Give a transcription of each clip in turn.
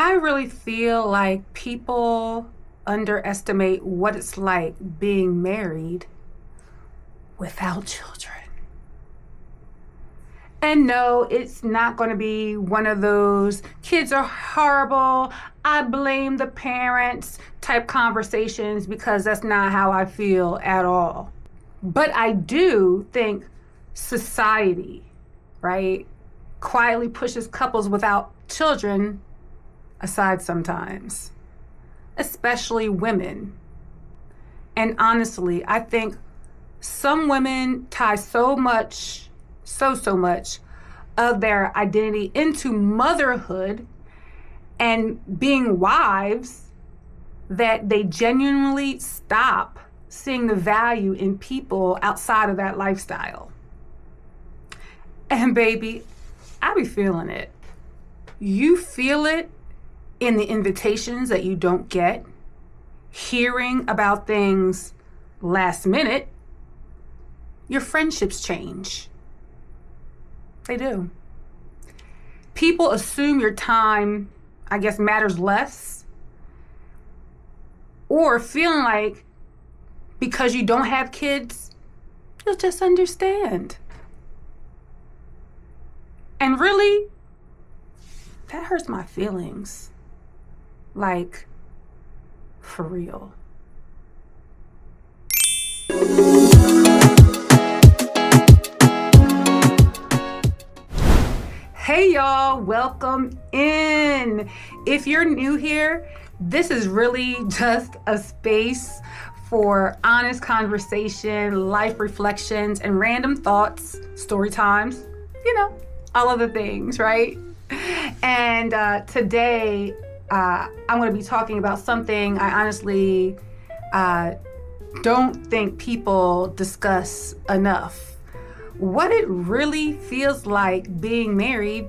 I really feel like people underestimate what it's like being married without children. And no, it's not going to be one of those kids are horrible, I blame the parents type conversations, because that's not how I feel at all. But I do think society, right, quietly pushes couples without children aside sometimes, especially women. And honestly, I think some women tie so much of their identity into motherhood and being wives that they genuinely stop seeing the value in people outside of that lifestyle. And baby, I be feeling it. You feel it in the invitations that you don't get, hearing about things last minute. Your friendships change. They do. People assume your time, I guess, matters less, or feeling like because you don't have kids, you'll just understand. And really, that hurts my feelings. Like, for real. Hey y'all, welcome in. If you're new here, this is really just a space for honest conversation, life reflections, and random thoughts, story times, all of the things, right? And today, I'm going to be talking about something I honestly don't think people discuss enough. What it really feels like being married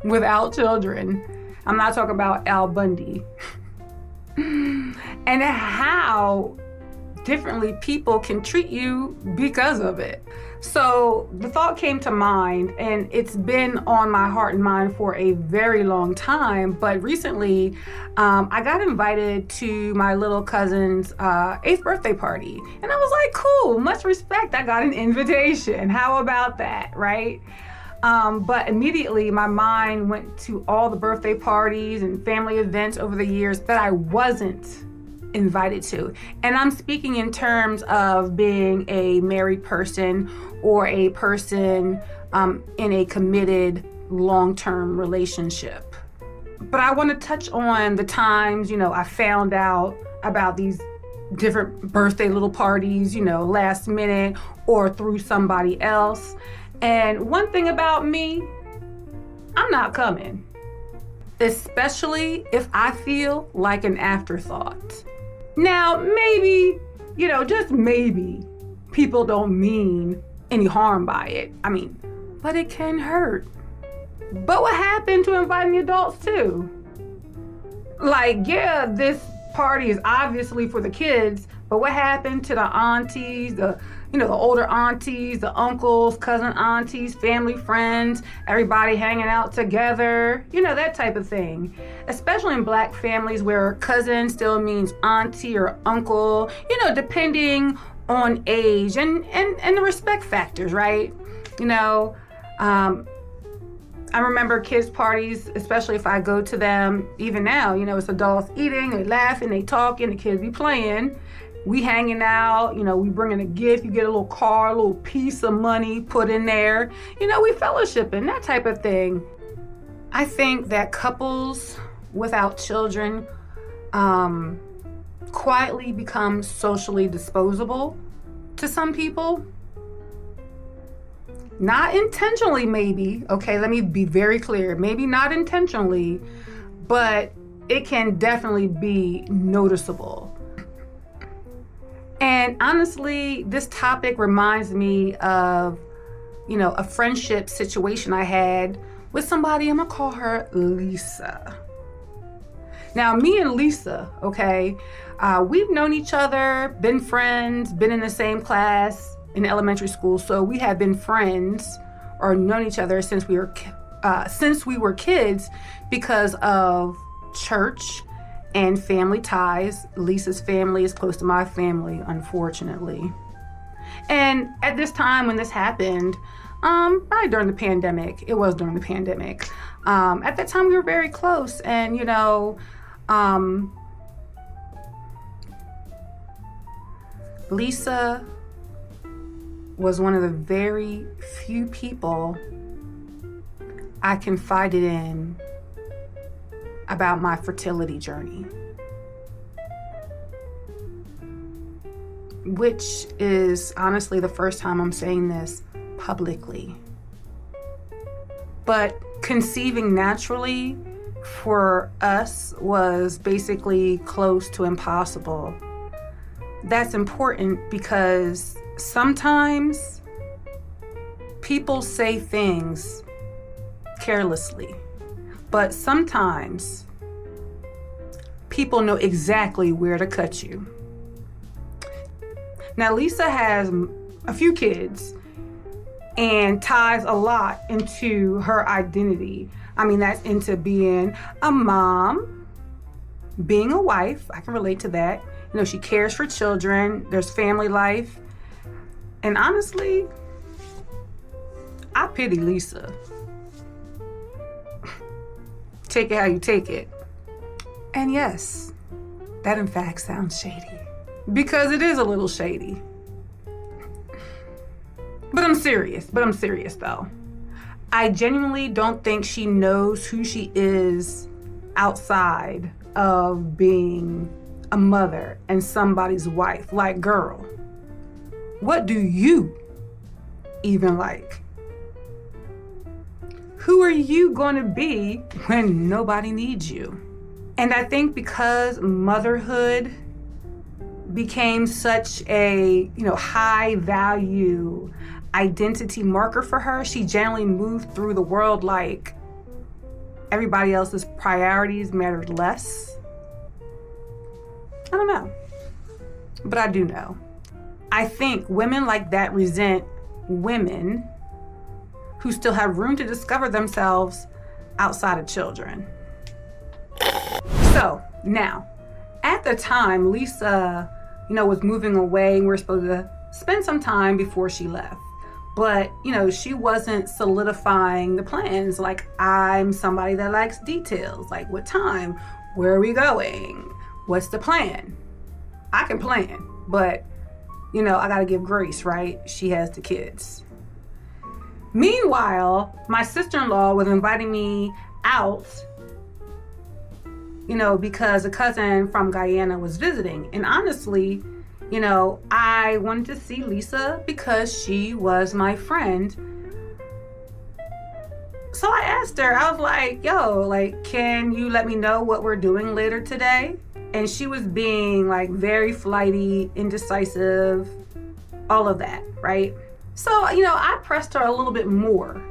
without children. I'm not talking about Al Bundy. And how differently people can treat you because of it. So the thought came to mind, and it's been on my heart and mind for a very long time. But recently, I got invited to my little cousin's 8th birthday party. And I was like, cool, much respect. I got an invitation. How about that, right? But immediately my mind went to all the birthday parties and family events over the years that I wasn't invited to. And I'm speaking in terms of being a married person or a person in a committed long-term relationship. But I want to touch on the times, I found out about these different birthday little parties, last minute or through somebody else. And one thing about me, I'm not coming, especially if I feel like an afterthought. Now, maybe, just maybe, people don't mean any harm by it. But it can hurt. But what happened to inviting the adults too? Like, yeah, this party is obviously for the kids, but what happened to the aunties, the older aunties, the uncles, cousin aunties, family friends, everybody hanging out together, that type of thing. Especially in Black families where cousin still means auntie or uncle, depending on age and the respect factors, right? I remember kids' parties, especially if I go to them, even now, it's adults eating, they laughing, they talking, the kids be playing. We hanging out, we bringing a gift, you get a little car, a little piece of money put in there. We fellowshipping, that type of thing. I think that couples without children quietly become socially disposable to some people. Not intentionally, maybe. Okay, let me be very clear. Maybe not intentionally, but it can definitely be noticeable. And honestly, this topic reminds me of, a friendship situation I had with somebody. I'm gonna call her Lisa. Now, me and Lisa, okay, we've known each other, been friends, been in the same class in elementary school. So we have been friends or known each other since we were kids because of church and family ties. Lisa's family is close to my family, unfortunately. And at this time when this happened, probably during the pandemic, it was during the pandemic. At that time we were very close, and Lisa was one of the very few people I confided in about my fertility journey, which is honestly the first time I'm saying this publicly. But conceiving naturally for us was basically close to impossible. That's important because sometimes people say things carelessly, but sometimes people know exactly where to cut you. Now, Lisa has a few kids and ties a lot into her identity. I mean, that's into being a mom, being a wife. I can relate to that. She cares for children. There's family life. And honestly, I pity Lisa. Take it how you take it. And yes, that in fact sounds shady. Because it is a little shady. But I'm serious though. I genuinely don't think she knows who she is outside of being a mother and somebody's wife. Like, girl, what do you even like? Who are you going to be when nobody needs you? And I think because motherhood became such a, high value identity marker for her, she generally moved through the world like everybody else's priorities mattered less. I don't know, but I do know. I think women like that resent women who still have room to discover themselves outside of children. So now, at the time, Lisa, was moving away and we were supposed to spend some time before she left. But, she wasn't solidifying the plans. Like, I'm somebody that likes details. Like, what time? Where are we going? What's the plan? I can plan, but, I gotta give grace, right? She has the kids. Meanwhile, my sister-in-law was inviting me out, because a cousin from Guyana was visiting. And honestly, I wanted to see Lisa because she was my friend. So I asked her, I was like, can you let me know what we're doing later today? And she was being very flighty, indecisive, all of that, right? So, I pressed her a little bit more.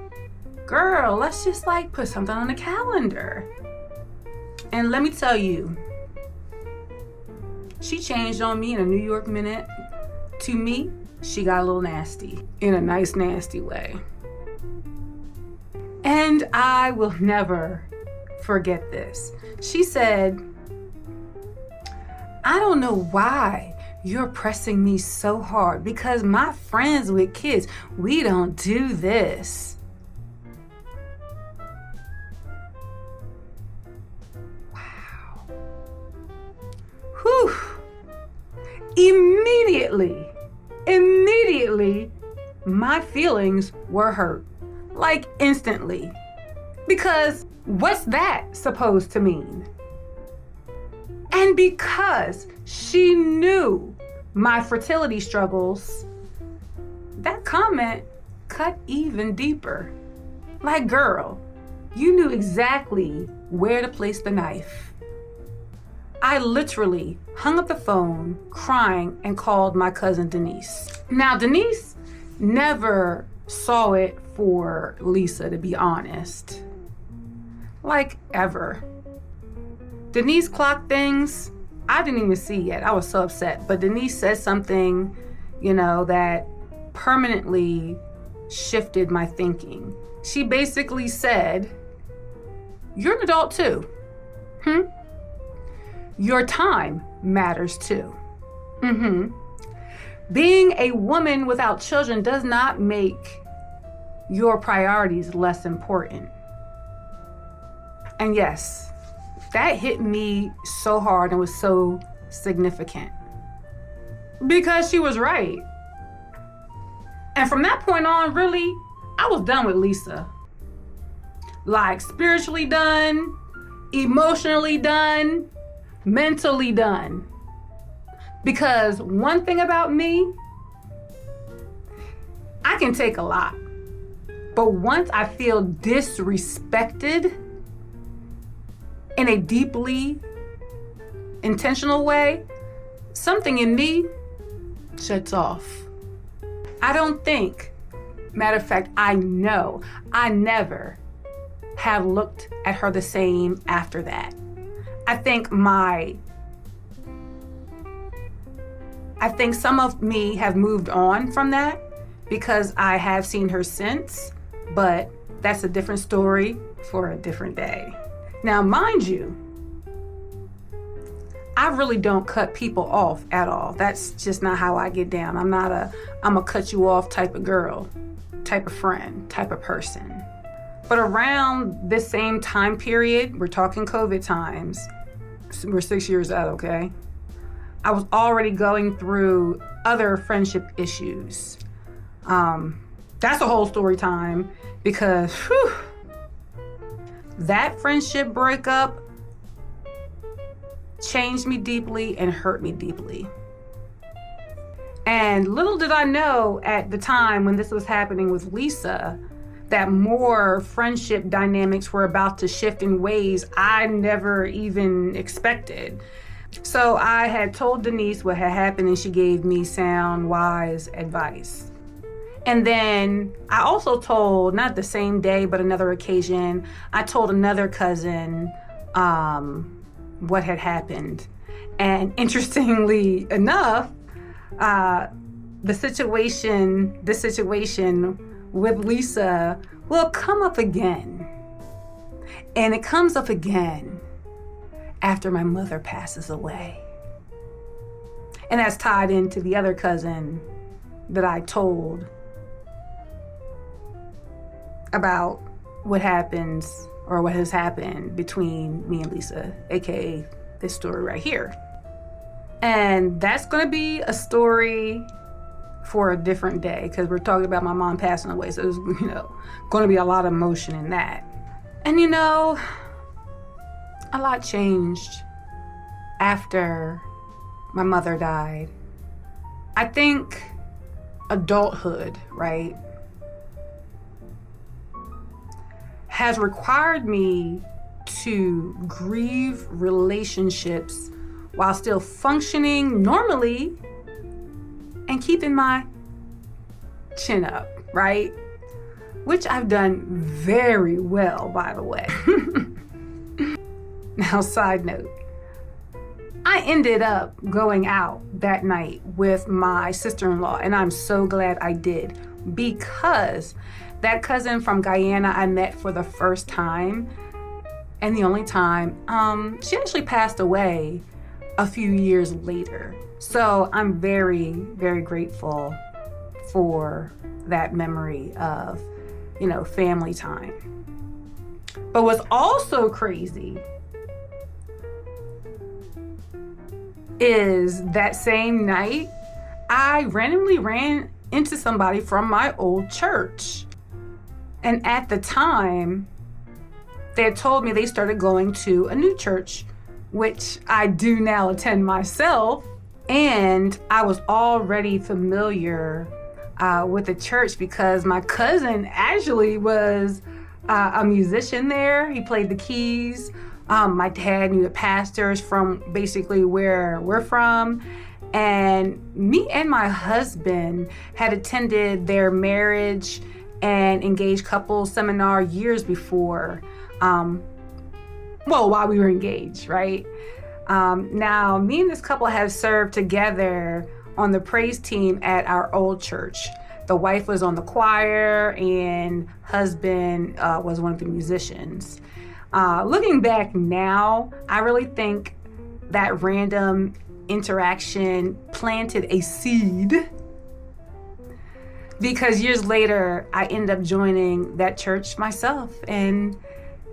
Girl, let's just put something on the calendar. And let me tell you, she changed on me in a New York minute. To me, she got a little nasty in a nice, nasty way. And I will never forget this. She said, I don't know why you're pressing me so hard because my friends with kids, we don't do this. Wow. Whew. Immediately, my feelings were hurt. Instantly. Because what's that supposed to mean? And because she knew my fertility struggles, that comment cut even deeper. Girl, you knew exactly where to place the knife. I literally hung up the phone crying and called my cousin Denise. Now, Denise never saw it for Lisa, to be honest. Ever. Denise clocked things I didn't even see yet. I was so upset. But Denise said something, that permanently shifted my thinking. She basically said, you're an adult too. Your time matters too. Being a woman without children does not make your priorities less important. And yes, that hit me so hard and was so significant because she was right. And from that point on, really, I was done with Lisa. Like, spiritually done, emotionally done, mentally done. Because one thing about me, I can take a lot. But once I feel disrespected in a deeply intentional way, something in me shuts off. I don't think, matter of fact, I know, I never have looked at her the same after that. I think some of me have moved on from that because I have seen her since, but that's a different story for a different day. Now, mind you, I really don't cut people off at all. That's just not how I get down. I'm a cut you off type of girl, type of friend, type of person. But around this same time period, we're talking COVID times, we're 6 years out, okay? I was already going through other friendship issues. That's a whole story time because that friendship breakup changed me deeply and hurt me deeply. And little did I know at the time when this was happening with Lisa that more friendship dynamics were about to shift in ways I never even expected. So I had told Denise what had happened and she gave me sound, wise advice. And then I also told, not the same day, but another occasion, I told another cousin what had happened. And interestingly enough, the situation with Lisa will come up again. And it comes up again after my mother passes away. And that's tied into the other cousin that I told about what happens or what has happened between me and Lisa, aka this story right here. And that's gonna be a story for a different day because we're talking about my mom passing away. So there's, gonna be a lot of emotion in that. And a lot changed after my mother died. I think adulthood, right, has required me to grieve relationships while still functioning normally and keeping my chin up, right? Which I've done very well, by the way. Now, side note, I ended up going out that night with my sister-in-law, and I'm so glad I did because that cousin from Guyana I met for the first time and the only time, she actually passed away a few years later. So I'm very, very grateful for that memory of, family time. But what's also crazy is that same night, I randomly ran into somebody from my old church. And at the time, they had told me they started going to a new church, which I do now attend myself. And I was already familiar with the church because my cousin actually was a musician there. He played the keys. My dad knew the pastors from basically where we're from. And me and my husband had attended their marriage and engaged couples seminar years before, while we were engaged, right? Now, me and this couple have served together on the praise team at our old church. The wife was on the choir and husband was one of the musicians. Looking back now, I really think that random interaction planted a seed, because years later, I ended up joining that church myself, and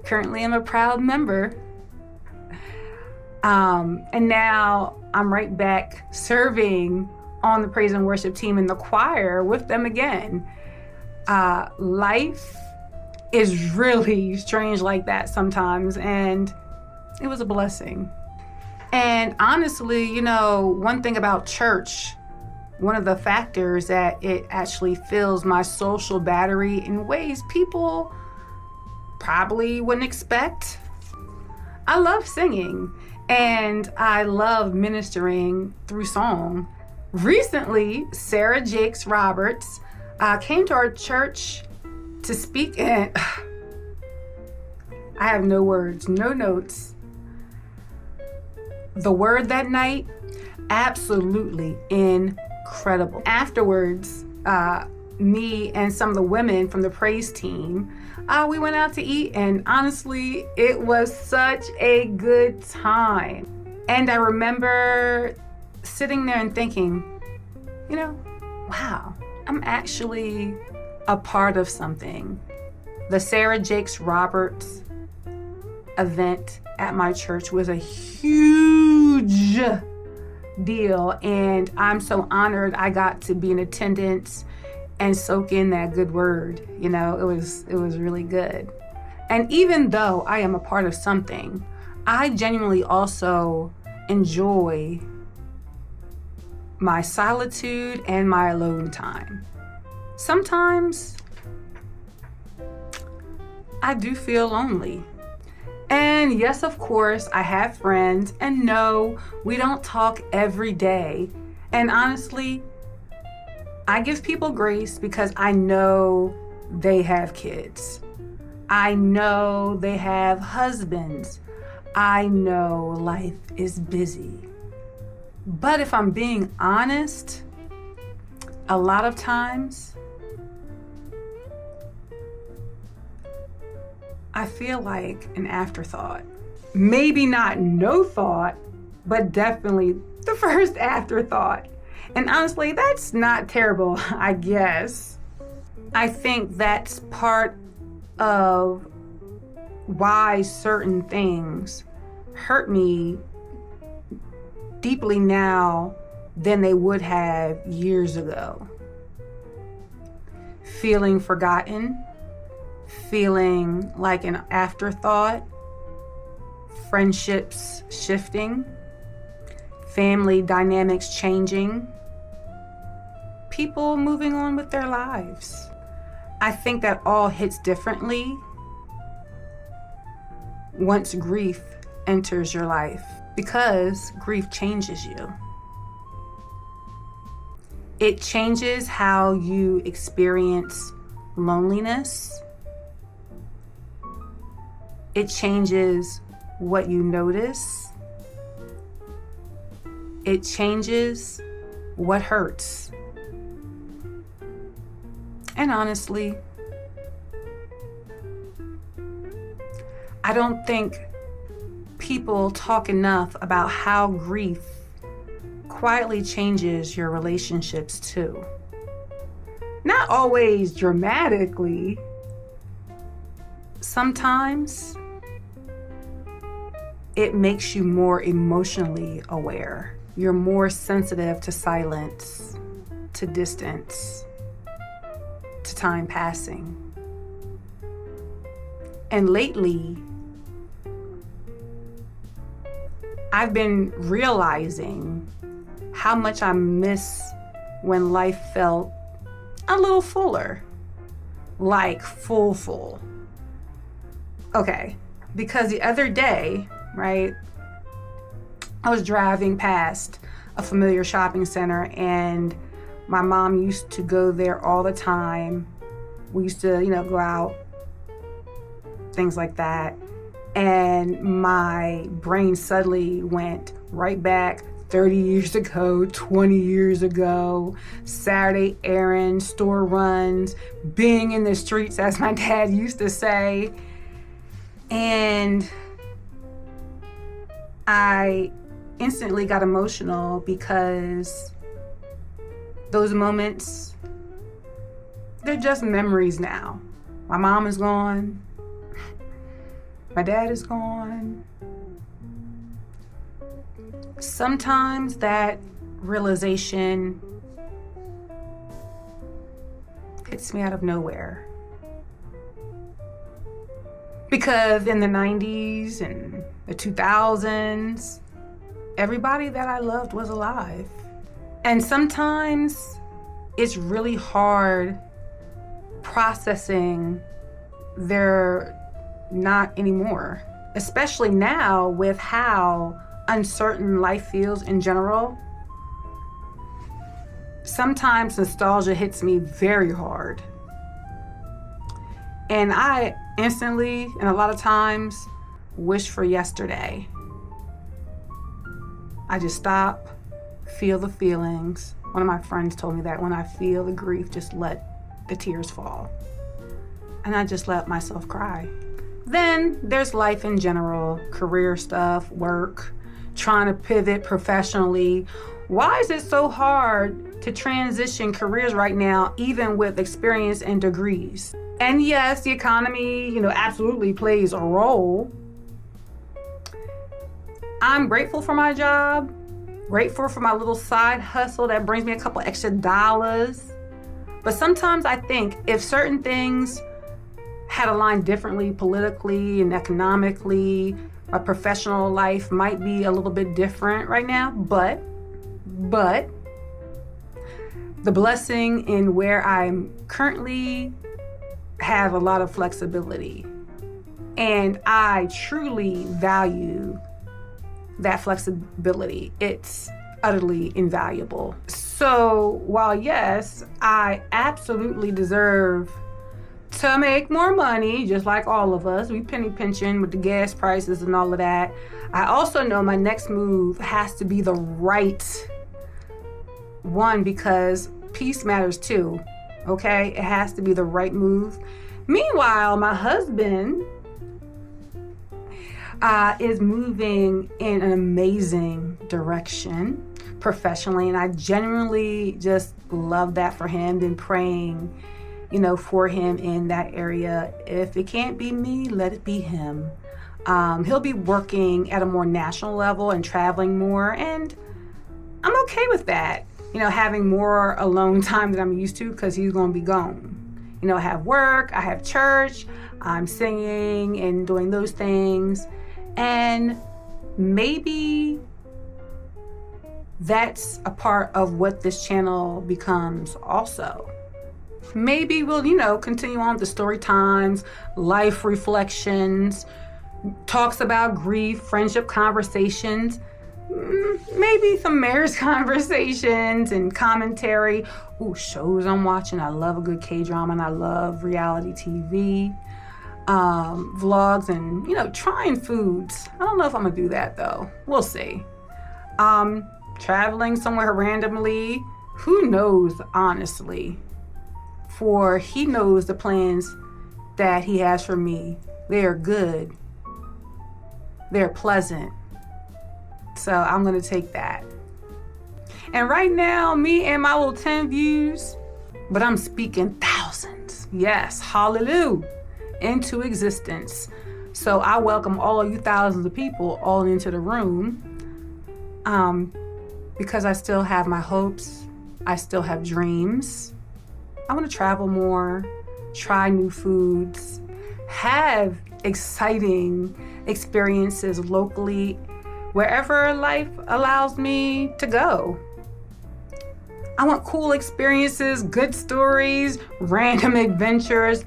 currently I'm a proud member. And now I'm right back serving on the praise and worship team in the choir with them again. Life is really strange like that sometimes, and it was a blessing. And honestly, one thing about church, one of the factors that it actually fills my social battery in ways people probably wouldn't expect. I love singing, and I love ministering through song. Recently, Sarah Jakes Roberts came to our church to speak, and I have no words, no notes. The word that night, absolutely incredible. Afterwards, me and some of the women from the praise team, we went out to eat, and honestly, it was such a good time. And I remember sitting there and thinking, wow, I'm actually a part of something. The Sarah Jakes Roberts event at my church was a huge deal, and I'm so honored I got to be in attendance and soak in that good word. It was really good. And even though I am a part of something, I genuinely also enjoy my solitude and my alone time. Sometimes I do feel lonely. And yes, of course, I have friends, and no, we don't talk every day. And honestly, I give people grace because I know they have kids. I know they have husbands. I know life is busy. But if I'm being honest, a lot of times I feel like an afterthought. Maybe not no thought, but definitely the first afterthought. And honestly, that's not terrible, I guess. I think that's part of why certain things hurt me deeply now than they would have years ago. Feeling forgotten, feeling like an afterthought, friendships shifting, family dynamics changing, people moving on with their lives. I think that all hits differently once grief enters your life, because grief changes you. It changes how you experience loneliness. It changes what you notice. It changes what hurts. And honestly, I don't think people talk enough about how grief quietly changes your relationships too. Not always dramatically. Sometimes it makes you more emotionally aware. You're more sensitive to silence, to distance, to time passing. And lately, I've been realizing how much I miss when life felt a little fuller, like full. Okay, because the other day, right, I was driving past a familiar shopping center, and my mom used to go there all the time. We used to, go out, things like that. And my brain suddenly went right back 30 years ago, 20 years ago, Saturday errands, store runs, being in the streets, as my dad used to say. And I instantly got emotional because those moments, they're just memories now. My mom is gone. My dad is gone. Sometimes that realization hits me out of nowhere. Because in the 90s and the 2000s, everybody that I loved was alive. And sometimes it's really hard processing they're not anymore, especially now with how uncertain life feels in general. Sometimes nostalgia hits me very hard. And I instantly, and a lot of times, wish for yesterday. I just stop, feel the feelings. One of my friends told me that when I feel the grief, just let the tears fall. And I just let myself cry. Then there's life in general, career stuff, work, trying to pivot professionally. Why is it so hard to transition careers right now, even with experience and degrees? And yes, the economy, absolutely plays a role. I'm grateful for my job, grateful for my little side hustle that brings me a couple extra dollars. But sometimes I think if certain things had aligned differently politically and economically, my professional life might be a little bit different right now, but the blessing in where I'm currently have a lot of flexibility. And I truly value that flexibility. It's utterly invaluable. So while yes, I absolutely deserve to make more money, just like all of us, we penny pinching with the gas prices and all of that, I also know my next move has to be the right one because peace matters too, okay? It has to be the right move. Meanwhile, my husband is moving in an amazing direction professionally, and I genuinely just love that for him. Been praying, for him in that area. If it can't be me, let it be him. He'll be working at a more national level and traveling more, and I'm okay with that. Having more alone time than I'm used to because he's going to be gone. I have work, I have church, I'm singing and doing those things. And maybe that's a part of what this channel becomes also. Maybe we'll, continue on with the story times, life reflections, talks about grief, friendship conversations, maybe some marriage conversations and commentary. Ooh, shows I'm watching. I love a good K-drama and I love reality TV. Vlogs and, trying foods. I don't know if I'm gonna do that though. We'll see. Traveling somewhere randomly. Who knows, honestly? For he knows the plans that he has for me. They are good. They're pleasant. So I'm gonna take that. And right now, me and my little 10 views, but I'm speaking thousands. Yes, hallelujah, into existence. So I welcome all of you thousands of people all into the room, because I still have my hopes. I still have dreams. I want to travel more, try new foods, have exciting experiences locally, wherever life allows me to go. I want cool experiences, good stories, random adventures.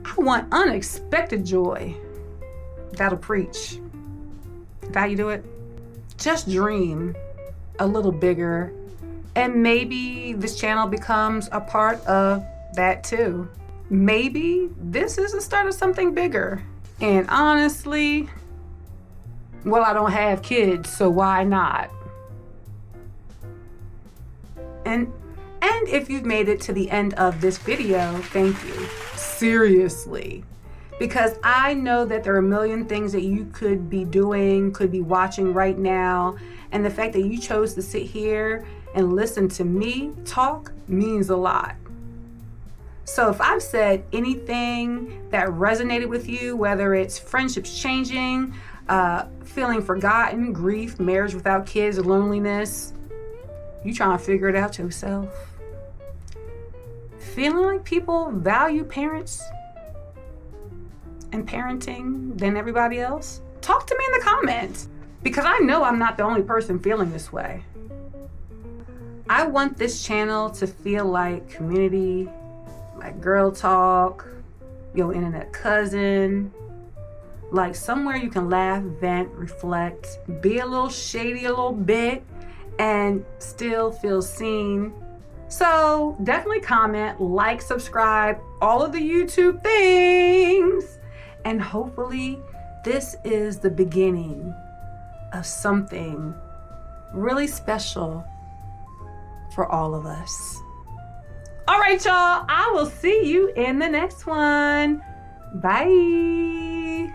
I want unexpected joy. That'll preach. How you do it? Just dream a little bigger, and maybe this channel becomes a part of that too. Maybe this is the start of something bigger. And honestly, well, I don't have kids, so why not? And if you've made it to the end of this video, thank you. Seriously. because I know that there are a million things that you could be doing, could be watching right now. And the fact that you chose to sit here and listen to me talk means a lot. So if I've said anything that resonated with you, whether it's friendships changing, feeling forgotten, grief, marriage without kids, loneliness, you trying to figure it out yourself, feeling like people value parents and parenting than everybody else, talk to me in the comments, because I know I'm not the only person feeling this way. I want this channel to feel like community, like girl talk, your internet cousin, like somewhere you can laugh, vent, reflect, be a little shady a little bit, and still feel seen. So definitely comment, like, subscribe, all of the YouTube things. And hopefully this is the beginning of something really special for all of us. All right, y'all, I will see you in the next one. Bye.